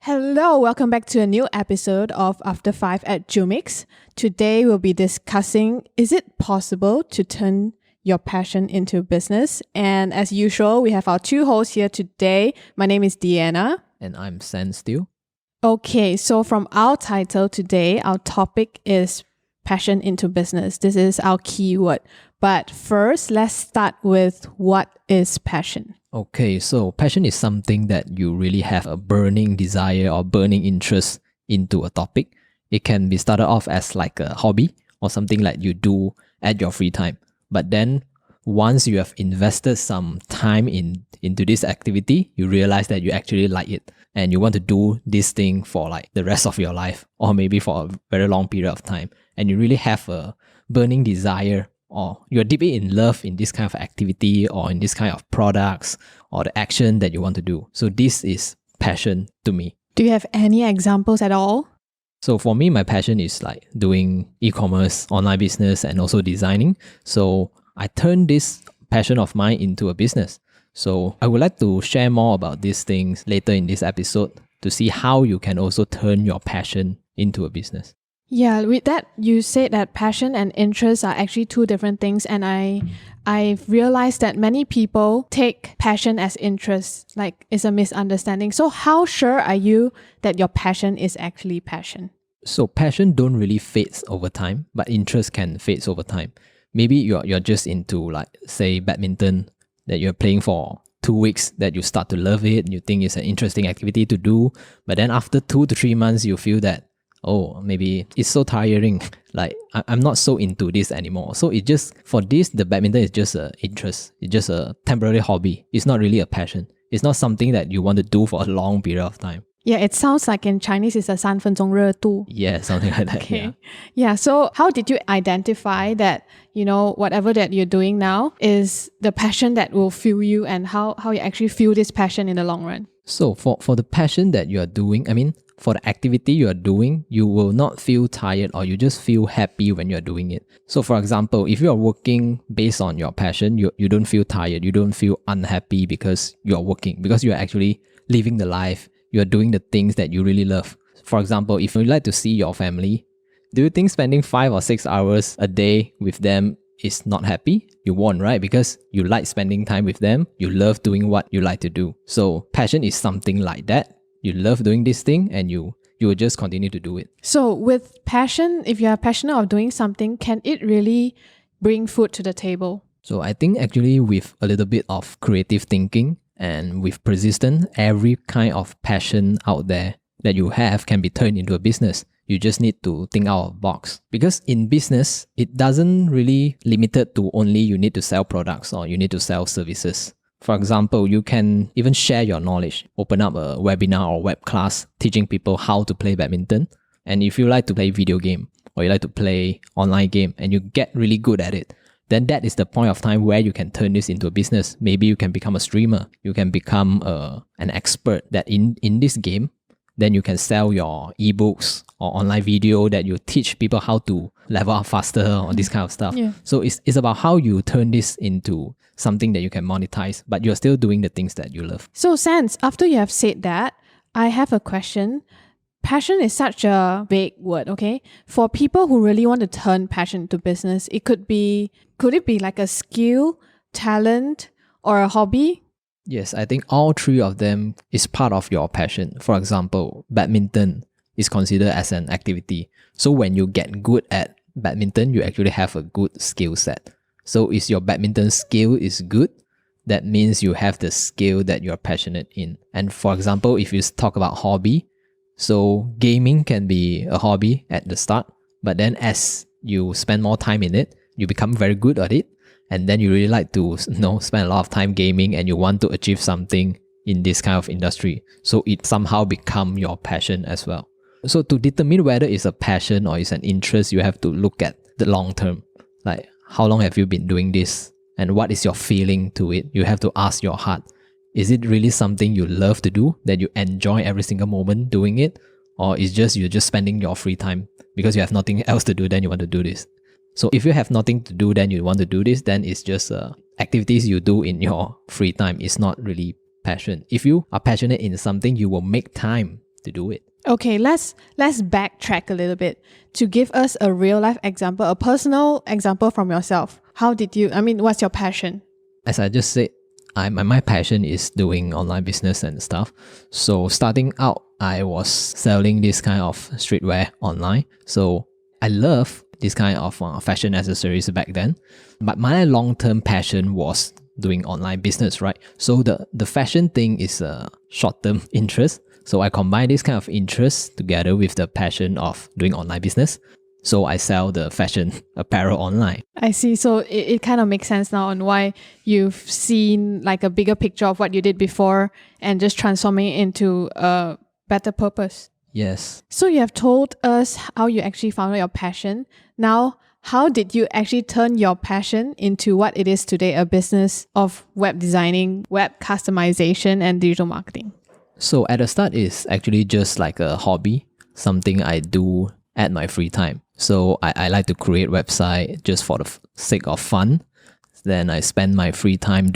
Hello, welcome back to a new episode of After 5 at Jumix. Today we'll be discussing, is it possible to turn your passion into business? And as usual, we have our two hosts here today. My name is Deanna. And I'm Sanz still. Okay, so from our title today, our topic is passion into business. This is our keyword. But first, let's start with what is passion? Okay, so passion is something that you really have a burning desire or burning interest into a topic. It can be started off as like a hobby or something like you do at your free time. But then once you have invested some time into this activity, you realize that you actually like it and you want to do this thing for like the rest of your life or maybe for a very long period of time. And you really have a burning desire or you're deeply in love in this kind of activity or in this kind of products or the action that you want to do. So this is passion to me. Do you have any examples at all? So for me, my passion is like doing e-commerce, online business, and also designing. So I turned this passion of mine into a business. So I would like to share more about these things later in this episode to see how you can also turn your passion into a business. Yeah, with that, you said that passion and interest are actually two different things. And I've realized that many people take passion as interest, like it's a misunderstanding. So how sure are you that your passion is actually passion? So passion don't really fades over time, but interest can fades over time. Maybe you're just into like say badminton that you're playing for 2 weeks, that you start to love it, you think it's an interesting activity to do, but then after 2 to 3 months you feel that maybe it's so tiring, like I'm not so into this anymore. So it just, for this, the badminton is just an interest. It's just a temporary hobby. It's not really a passion. It's not something that you want to do for a long period of time. Yeah, it sounds like in Chinese it's a 3分钟热度. Yeah, something like that. Okay. Yeah, so how did you identify that, whatever that you're doing now is the passion that will fuel you, and how you actually feel this passion in the long run? So for the passion that you are doing, for the activity you are doing, you will not feel tired or you just feel happy when you're doing it. So for example, if you are working based on your passion, you don't feel tired, you don't feel unhappy because you're working, because you're actually living the life, you're doing the things that you really love. For example, if you like to see your family, do you think spending 5 or 6 hours a day with them is not happy? You won't, right? Because you like spending time with them, you love doing what you like to do. So passion is something like that. You love doing this thing and you will just continue to do it. So with passion, if you are passionate of doing something, can it really bring food to the table? So I think actually with a little bit of creative thinking and with persistence, every kind of passion out there that you have can be turned into a business. You just need to think out of the box. Because in business, it doesn't really limited to only you need to sell products or you need to sell services. For example, you can even share your knowledge, open up a webinar or web class teaching people how to play badminton. And if you like to play video game or you like to play online game and you get really good at it, then that is the point of time where you can turn this into a business. Maybe you can become a streamer, you can become an expert that in this game, then you can sell your ebooks or online video that you teach people how to level up faster or this kind of stuff. Yeah. So it's about how you turn this into something that you can monetize, but you're still doing the things that you love. So Sanz, after you have said that, I have a question. Passion is such a vague word, okay? For people who really want to turn passion into business, could it be like a skill, talent, or a hobby? Yes, I think all three of them is part of your passion. For example, badminton is considered as an activity. So when you get good at badminton, you actually have a good skill set. So is your badminton skill is good, that means you have the skill that you're passionate in. And for example, if you talk about hobby, so gaming can be a hobby at the start, but then as you spend more time in it, you become very good at it. And then you really like to spend a lot of time gaming and you want to achieve something in this kind of industry. So it somehow become your passion as well. So to determine whether it's a passion or it's an interest, you have to look at the long term. Like how long have you been doing this? And what is your feeling to it? You have to ask your heart. Is it really something you love to do, that you enjoy every single moment doing it? Or is you're just spending your free time because you have nothing else to do, then you want to do this? So if you have nothing to do, then you want to do this, then it's just activities you do in your free time. It's not really passion. If you are passionate in something, you will make time to do it. Okay, let's backtrack a little bit to give us a real life example, a personal example from yourself. What's your passion? As I just said, my passion is doing online business and stuff. So starting out, I was selling this kind of streetwear online. So I love this kind of fashion accessories back then. But my long-term passion was doing online business, right? So the fashion thing is a short-term interest. So I combine this kind of interest together with the passion of doing online business. So I sell the fashion apparel online. I see. So it kind of makes sense now on why you've seen like a bigger picture of what you did before and just transforming it into a better purpose. Yes. So you have told us how you actually found your passion. Now, how did you actually turn your passion into what it is today, a business of web designing, web customization, and digital marketing? So at the start, it's actually just like a hobby, something I do at my free time. So I like to create website just for the sake of fun. Then I spend my free time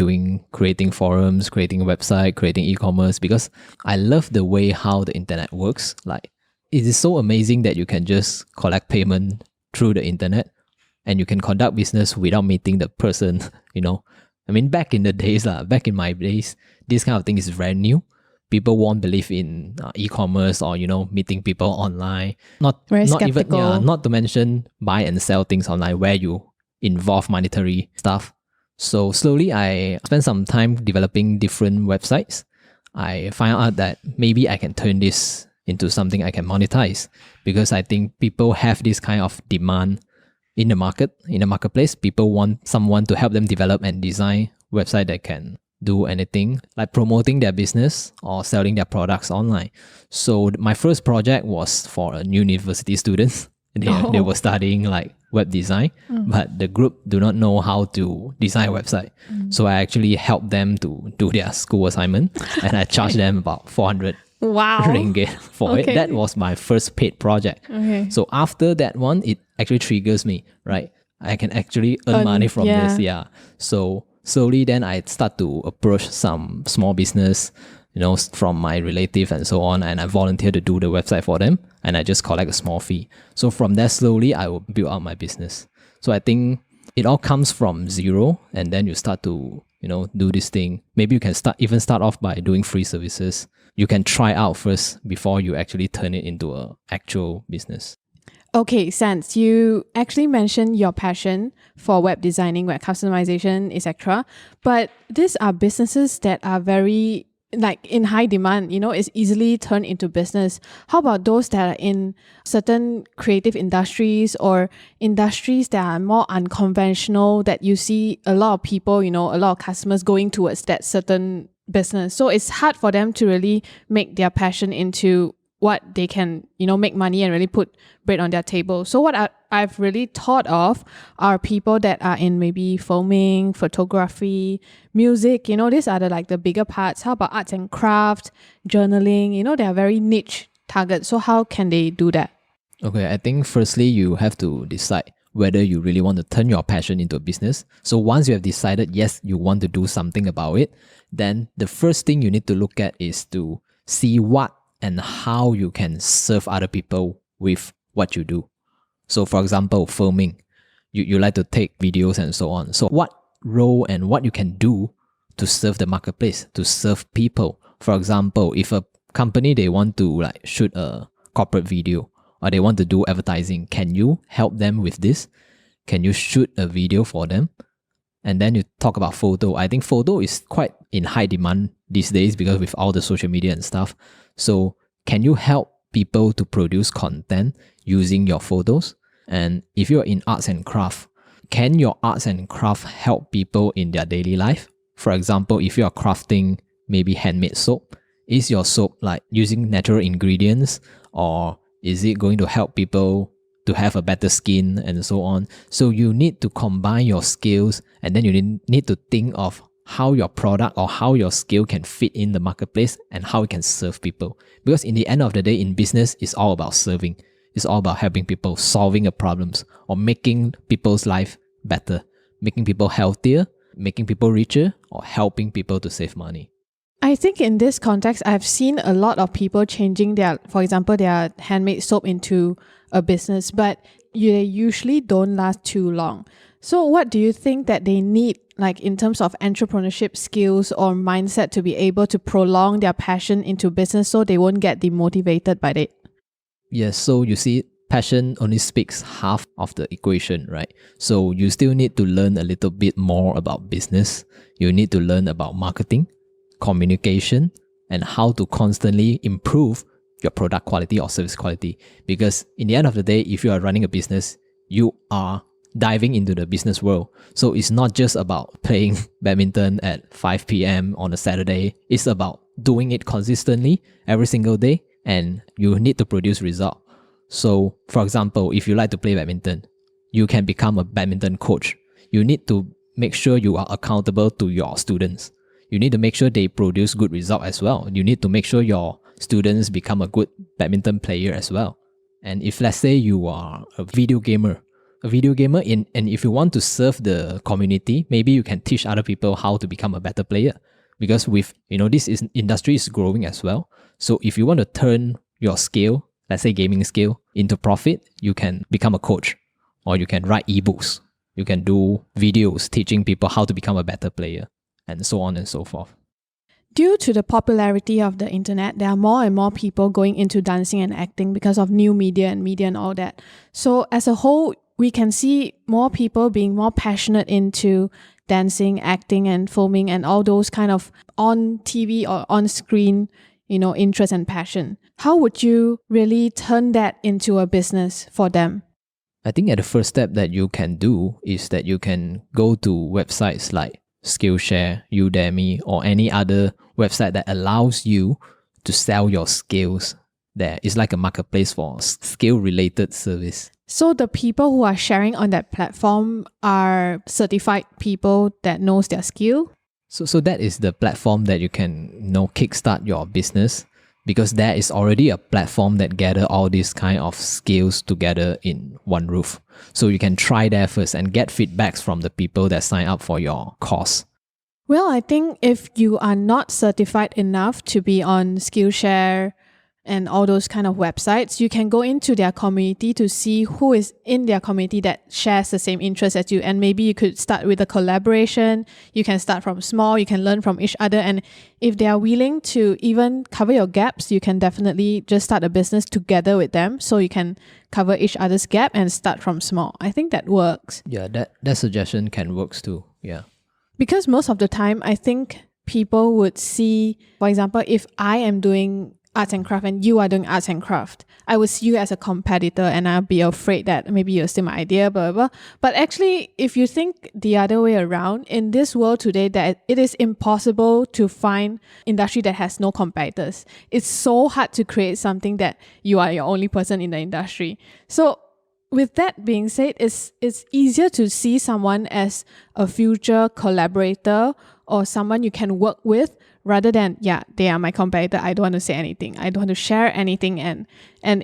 creating forums, creating a website, creating e-commerce, because I love the way how the internet works. Like, it is so amazing that you can just collect payment through the internet and you can conduct business without meeting the person, back in the days, back in my days, this kind of thing is very new. People won't believe in e-commerce or meeting people online. Not skeptical. even not to mention buy and sell things online where you involve monetary stuff. So slowly I spent some time developing different websites. I find out that maybe I can turn this into something I can monetize, because I think people have this kind of demand in the marketplace. People want someone to help them develop and design website that can do anything like promoting their business or selling their products online. So my first project was for a university students. They were studying like web design, but the group do not know how to design a website. So I actually helped them to do their school assignment and I charged them about 400 ringgit for it. That was my first paid project. Okay. So after that one, it actually triggers me, right? I can actually earn money from this. Yeah. So slowly then I start to approach some small business, from my relative and so on, and I volunteer to do the website for them and I just collect a small fee. So from there, slowly I will build out my business. So I think it all comes from zero, and then you start to, do this thing. Maybe you can start off by doing free services. You can try out first before you actually turn it into an actual business. Okay, Sanz, you actually mentioned your passion for web designing, web customization, etc. But these are businesses that are very in high demand, it's easily turned into business. How about those that are in certain creative industries or industries that are more unconventional, that you see a lot of people, a lot of customers going towards that certain business? So it's hard for them to really make their passion into what they can, make money and really put bread on their table. So what I've really thought of are people that are in maybe filming, photography, music, these are the bigger parts. How about arts and craft, journaling, they are very niche targets. So how can they do that? Okay, I think firstly, you have to decide whether you really want to turn your passion into a business. So once you have decided, yes, you want to do something about it, then the first thing you need to look at is to see what and how you can serve other people with what you do. So for example, filming, you like to take videos and so on. So what role and what you can do to serve the marketplace, to serve people. For example, if a company, they want to shoot a corporate video or they want to do advertising, can you help them with this? Can you shoot a video for them? And then you talk about photo. I think photo is quite in high demand these days because with all the social media and stuff. So can you help people to produce content using your photos? And if you're in arts and craft, can your arts and craft help people in their daily life? For example, if you are crafting maybe handmade soap, is your soap using natural ingredients, or is it going to help people to have a better skin and so on? So you need to combine your skills, and then you need to think of how your product or how your skill can fit in the marketplace and how it can serve people. Because in the end of the day, in business, it's all about serving. It's all about helping people, solving a problems, or making people's life better, making people healthier, making people richer, or helping people to save money. I think in this context, I've seen a lot of people changing their, for example, their handmade soap into a business, but they usually don't last too long. So what do you think that they need, like in terms of entrepreneurship skills or mindset, to be able to prolong their passion into business so they won't get demotivated by it? Yes, so you see, passion only speaks half of the equation, right? So you still need to learn a little bit more about business. You need to learn about marketing, communication, and how to constantly improve your product quality or service quality. Because in the end of the day, if you are running a business, you are diving into the business world. So it's not just about playing badminton at 5 p.m. on a Saturday. It's about doing it consistently every single day, and you need to produce result. So for example, if you like to play badminton, you can become a badminton coach. You need to make sure you are accountable to your students. You need to make sure they produce good result as well. You need to make sure your students become a good badminton player as well. And if let's say you are a video gamer, and if you want to serve the community, maybe you can teach other people how to become a better player. Because industry is growing as well. So if you want to turn your skill, let's say gaming skill, into profit, you can become a coach, or you can write ebooks. You can do videos teaching people how to become a better player, and so on and so forth. Due to the popularity of the internet, there are more and more people going into dancing and acting because of new media and all that. So as a whole, we can see more people being more passionate into dancing, acting, and filming, and all those kind of on TV or on screen, interest and passion. How would you really turn that into a business for them? I think at the first step that you can do is that you can go to websites like Skillshare, Udemy, or any other website that allows you to sell your skills there. It's like a marketplace for skill-related service. So the people who are sharing on that platform are certified people that knows their skill? So that is the platform that you can kickstart your business, because there is already a platform that gather all these kind of skills together in one roof. So you can try there first and get feedbacks from the people that sign up for your course. Well, I think if you are not certified enough to be on Skillshare and all those kind of websites, you can go into their community to see who is in their community that shares the same interest as you. And maybe you could start with a collaboration. You can start from small, you can learn from each other. And if they are willing to even cover your gaps, you can definitely just start a business together with them. So you can cover each other's gap and start from small. I think that works. Yeah, that suggestion can work too. Yeah. Because most of the time, I think people would see, for example, if I am doing arts and craft and you are doing arts and craft, I would see you as a competitor and I'll be afraid that maybe you'll steal my idea, blah, blah, blah. But actually, if you think the other way around, in this world today, that it is impossible to find industry that has no competitors. It's so hard to create something that you are your only person in the industry. So with that being said, it's easier to see someone as a future collaborator or someone you can work with, rather than, they are my competitor, I don't want to say anything, I don't want to share anything, and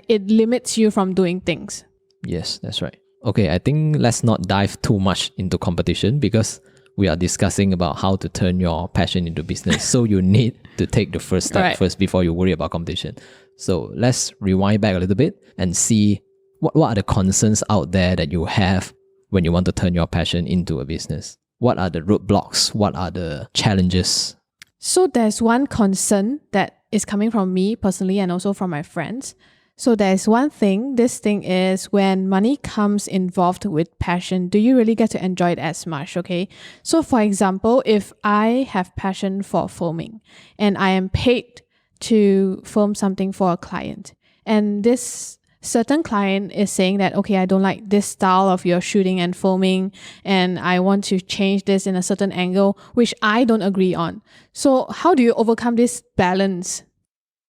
it limits you from doing things. Yes, that's right. Okay, I think let's not dive too much into competition, because we are discussing about how to turn your passion into business. So you need to take the first step first before you worry about competition. So let's rewind back a little bit and see what are the concerns out there that you have when you want to turn your passion into a business. What are the roadblocks? What are the challenges? So there's one concern that is coming from me personally and also from my friends. So there's one thing. This thing is, when money comes involved with passion, do you really get to enjoy it as much? Okay. So for example, if I have passion for filming and I am paid to film something for a client, and this certain client is saying that, okay, I don't like this style of your shooting and filming, and I want to change this in a certain angle, which I don't agree on. So how do you overcome this balance?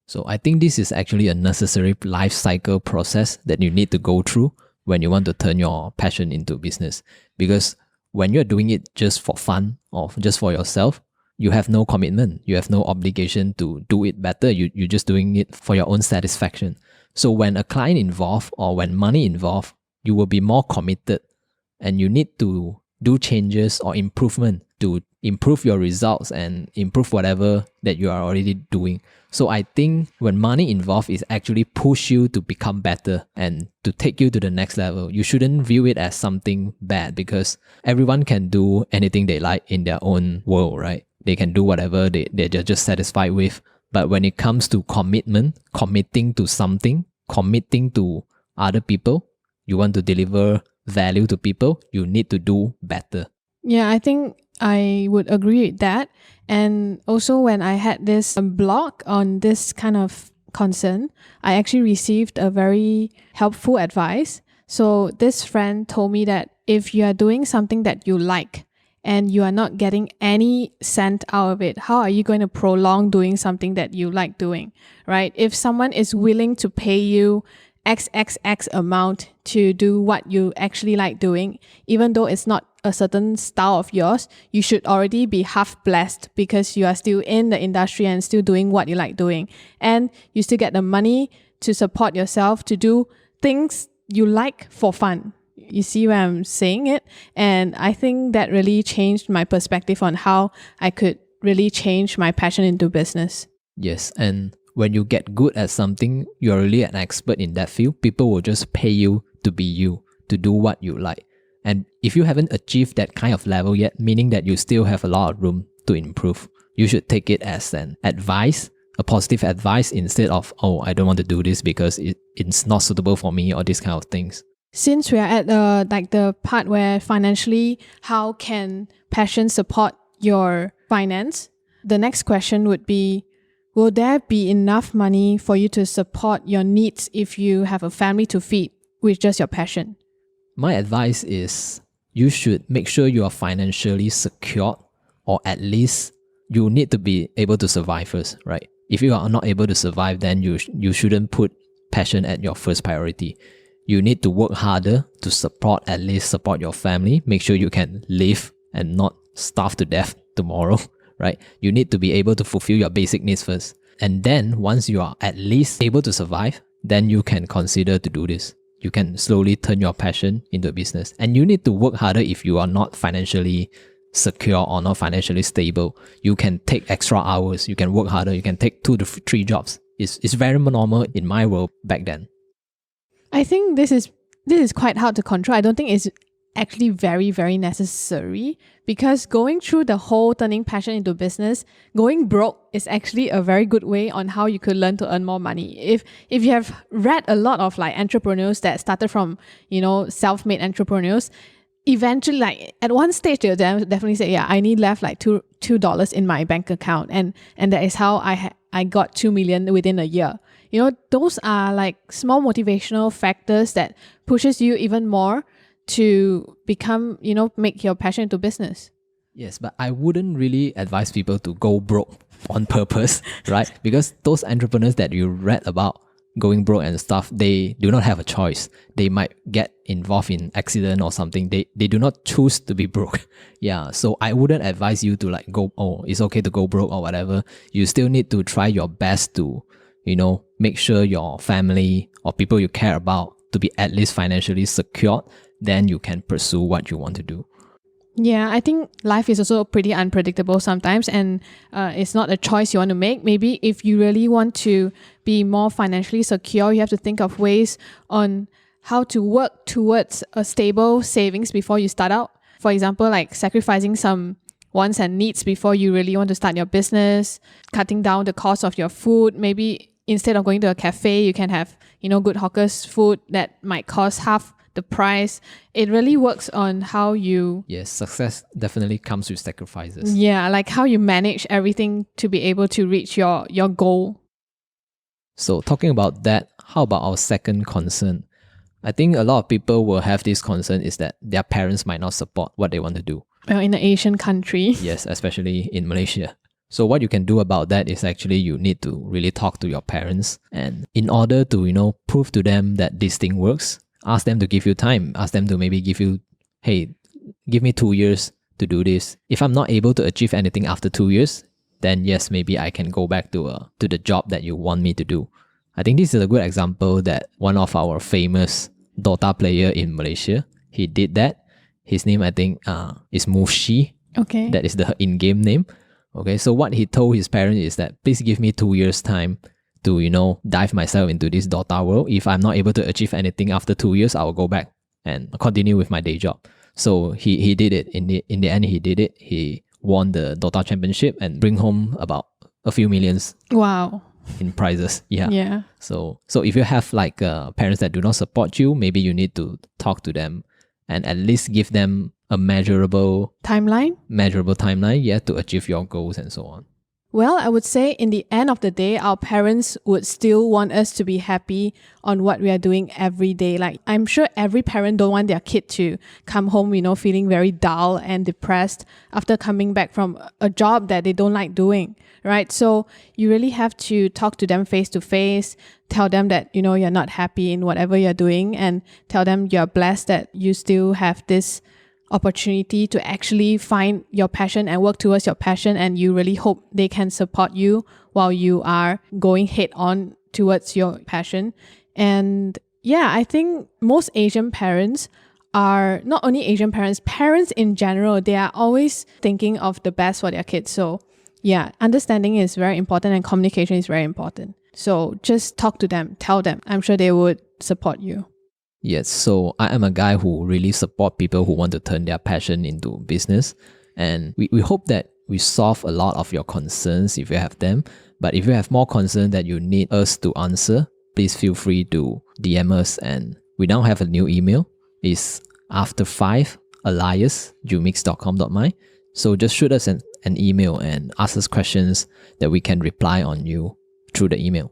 So I think this is actually a necessary life cycle process that you need to go through when you want to turn your passion into business. Because when you're doing it just for fun or just for yourself, you have no commitment. You have no obligation to do it better. You're just doing it for your own satisfaction. So when a client involved or when money involved, you will be more committed, and you need to do changes or improvement to improve your results and improve whatever that you are already doing. So I think when money involved is actually push you to become better and to take you to the next level. You shouldn't view it as something bad because everyone can do anything they like in their own world, right? They can do whatever they're just satisfied with. But when it comes to commitment, committing to something, committing to other people, you want to deliver value to people, you need to do better. Yeah, I think I would agree with that. And also when I had this blog on this kind of concern, I actually received a very helpful advice. So this friend told me that if you are doing something that you like and you are not getting any cent out of it, how are you going to prolong doing something that you like doing, right? If someone is willing to pay you XXX amount to do what you actually like doing, even though it's not a certain style of yours, you should already be half blessed because you are still in the industry and still doing what you like doing. And you still get the money to support yourself to do things you like for fun. You see where I'm saying it? And I think that really changed my perspective on how I could really change my passion into business. Yes, and when you get good at something, you're really an expert in that field, people will just pay you to be you, to do what you like. And if you haven't achieved that kind of level yet, meaning that you still have a lot of room to improve, you should take it as an advice, a positive advice instead of, oh, I don't want to do this because it's not suitable for me or these kind of things. Since we are at the part where financially, how can passion support your finance? The next question would be, will there be enough money for you to support your needs if you have a family to feed with just your passion? My advice is you should make sure you are financially secure, or at least you need to be able to survive first, right? If you are not able to survive, then you shouldn't put passion at your first priority. You need to work harder to at least support your family. Make sure you can live and not starve to death tomorrow, right? You need to be able to fulfill your basic needs first. And then once you are at least able to survive, then you can consider to do this. You can slowly turn your passion into a business. And you need to work harder if you are not financially secure or not financially stable. You can take extra hours. You can work harder. You can take 2 to 3 jobs. It's very normal in my world back then. I think this is quite hard to control. I don't think it's actually very, very necessary because going through the whole turning passion into business, going broke is actually a very good way on how you could learn to earn more money. If you have read a lot of like entrepreneurs that started from, self-made entrepreneurs, eventually like at one stage they'll definitely say, yeah, I need left like $2 in my bank account. And that is how I got 2 million within a year. Those are like small motivational factors that pushes you even more to become, make your passion into business. Yes, but I wouldn't really advise people to go broke on purpose, right? Because those entrepreneurs that you read about going broke and stuff, they do not have a choice. They might get involved in accident or something. They do not choose to be broke. Yeah, so I wouldn't advise you to like go, oh, it's okay to go broke or whatever. You still need to try your best to, make sure your family or people you care about to be at least financially secured. Then you can pursue what you want to do. Yeah, I think life is also pretty unpredictable sometimes, and it's not a choice you want to make. Maybe if you really want to be more financially secure, you have to think of ways on how to work towards a stable savings before you start out. For example, like sacrificing some wants and needs before you really want to start your business, cutting down the cost of your food. Maybe instead of going to a cafe, you can have, good hawkers food that might cost half the price. It really works on how you... Yes, success definitely comes with sacrifices. Yeah, like how you manage everything to be able to reach your goal. So talking about that, how about our second concern? I think a lot of people will have this concern is that their parents might not support what they want to do. In an Asian country. Yes, especially in Malaysia. So what you can do about that is actually you need to really talk to your parents, and in order to, prove to them that this thing works, ask them to give you time. Ask them to maybe give you, hey, give me 2 years to do this. If I'm not able to achieve anything after 2 years, then yes, maybe I can go back to the job that you want me to do. I think this is a good example that one of our famous Dota player in Malaysia, he did that. His name, I think, is Mushi. Okay. That is the in-game name. Okay, so what he told his parents is that please give me 2 years time to, dive myself into this Dota world. If I'm not able to achieve anything after 2 years, I will go back and continue with my day job. So he did it. In the end, he did it. He won the Dota championship and bring home about a few millions Wow. in prizes. Yeah. Yeah. So if you have like parents that do not support you, maybe you need to talk to them and at least give them a measurable Timeline? timeline, yeah, to achieve your goals and so on. Well, I would say in the end of the day, our parents would still want us to be happy on what we are doing every day. Like, I'm sure every parent don't want their kid to come home, feeling very dull and depressed after coming back from a job that they don't like doing, right? So you really have to talk to them face to face, tell them that, you're not happy in whatever you're doing, and tell them you're blessed that you still have this opportunity to actually find your passion and work towards your passion, and you really hope they can support you while you are going head on towards your passion. And yeah, I think most Asian parents are not only Asian parents in general, they are always thinking of the best for their kids. So yeah, understanding is very important and communication is very important. So just talk to them, tell them. I'm sure they would support you. Yes, so I am a guy who really support people who want to turn their passion into business. And we hope that we solve a lot of your concerns if you have them. But if you have more concerns that you need us to answer, please feel free to DM us. And we now have a new email. It's after5alias@gmix.com.my. So just shoot us an email and ask us questions that we can reply on you through the email.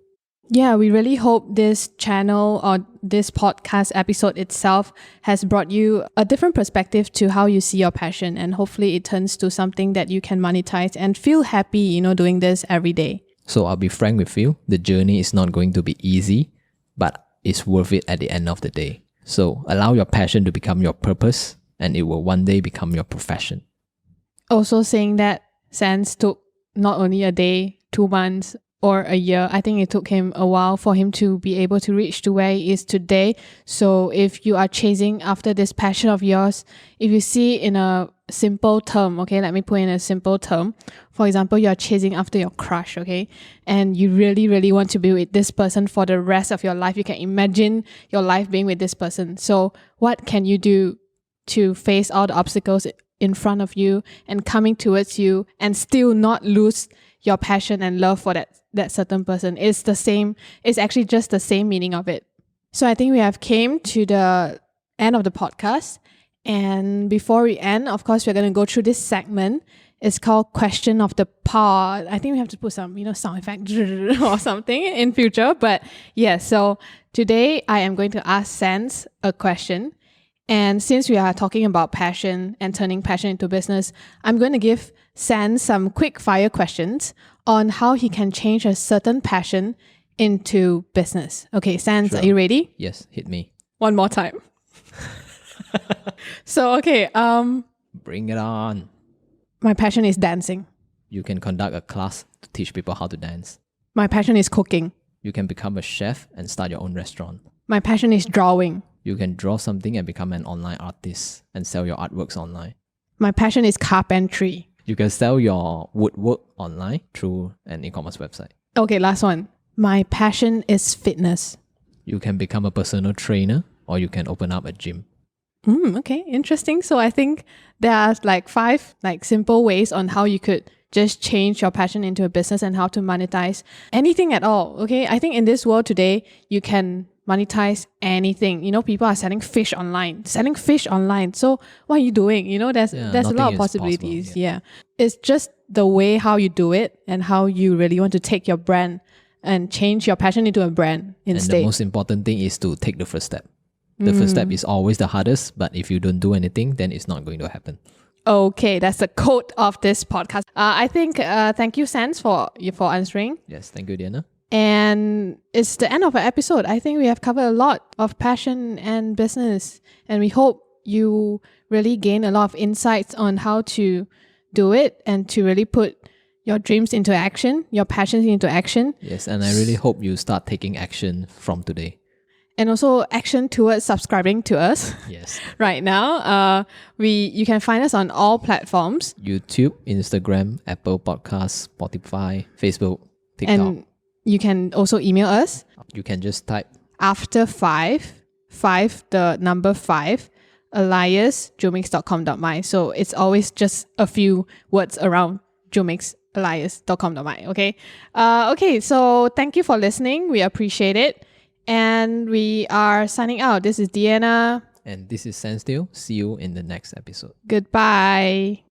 Yeah, we really hope this channel or this podcast episode itself has brought you a different perspective to how you see your passion, and hopefully it turns to something that you can monetize and feel happy, doing this every day. So I'll be frank with you, the journey is not going to be easy, but it's worth it at the end of the day. So allow your passion to become your purpose, and it will one day become your profession. Also saying that Sanz took not only a day, 2 months, or a year. I think it took him a while for him to be able to reach to where he is today. So if you are chasing after this passion of yours, if you see in a simple term, okay, let me put in a simple term. For example, you are chasing after your crush, okay, and you really, really want to be with this person for the rest of your life. You can imagine your life being with this person. So what can you do to face all the obstacles in front of you and coming towards you and still not lose your passion and love for that certain person? It's actually just the same meaning of it. So I think we have came to the end of the podcast. And before we end, of course, we're going to go through this segment. It's called Question of the Pod. I think we have to put some, sound effect or something in future. But yeah, so today I am going to ask Sanz a question. And since we are talking about passion and turning passion into business, I'm going to give Sanz some quick fire questions on how he can change a certain passion into business. Okay, Sanz, Sure. Are you ready? Yes, hit me. One more time. So, okay, Bring it on. my passion is dancing. You can conduct a class to teach people how to dance. My passion is cooking. You can become a chef and start your own restaurant. My passion is drawing. You can draw something and become an online artist and sell your artworks online. My passion is carpentry. You can sell your woodwork online through an e-commerce website. Okay, last one. My passion is fitness. You can become a personal trainer or you can open up a gym. Okay, interesting. So I think there are 5 simple ways on how you could just change your passion into a business and how to monetize anything at all. Okay, I think in this world today, you can monetize anything. People are selling fish online. So what are you doing? There's a lot of nothing is possibilities. possible, Yeah. It's just the way how you do it and how you really want to take your brand and change your passion into a brand instead. And the most important thing is to take the first step. The first step is always the hardest, but if you don't do anything, then it's not going to happen. Okay, that's the quote of this podcast. I think thank you, Sanz, for answering. Yes, thank you, Deanna. And it's the end of our episode. I think we have covered a lot of passion and business, and we hope you really gain a lot of insights on how to do it and to really put your dreams into action, your passions into action. Yes, and I really hope you start taking action from today. and also action towards subscribing to us Yes. right now. You can find us on all platforms. YouTube, Instagram, Apple Podcasts, Spotify, Facebook, TikTok. And you can also email us You can just type after 5, the number 5, alias@jomix.com.my. So it's always just a few words around jomix.alias.com.my. Okay. Okay. So thank you for listening. We appreciate it. And we are signing out. This is Deanna. and this is Sanz. See you in the next episode. Goodbye.